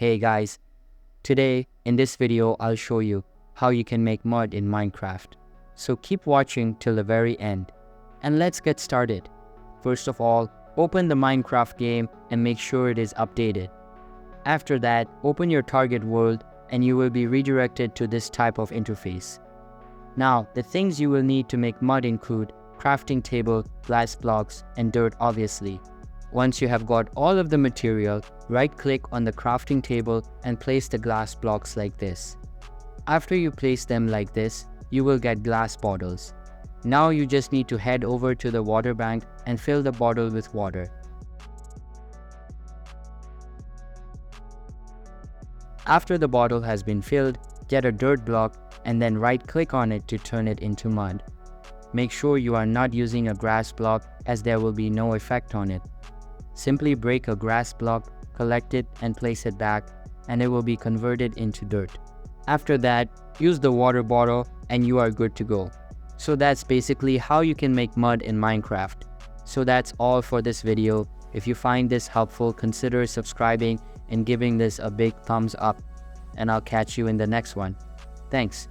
Hey guys, today in this video I'll show you how you can make mud in Minecraft. So keep watching till the very end. And let's get started. First of all, open the Minecraft game and make sure it is updated. After that, open your target world and you will be redirected to this type of interface. Now, the things you will need to make mud include crafting table, glass blocks, and dirt obviously. Once you have got all of the material, right-click on the crafting table and place the glass blocks like this. After you place them like this, you will get glass bottles. Now you just need to head over to the water bank and fill the bottle with water. After the bottle has been filled, get a dirt block and then right-click on it to turn it into mud. Make sure you are not using a grass block as there will be no effect on it. Simply break a grass block, collect it and place it back, and it will be converted into dirt. After that, use the water bottle and you are good to go. So that's basically how you can make mud in Minecraft. So that's all for this video. If you find this helpful, consider subscribing and giving this a big thumbs up. And I'll catch you in the next one. Thanks.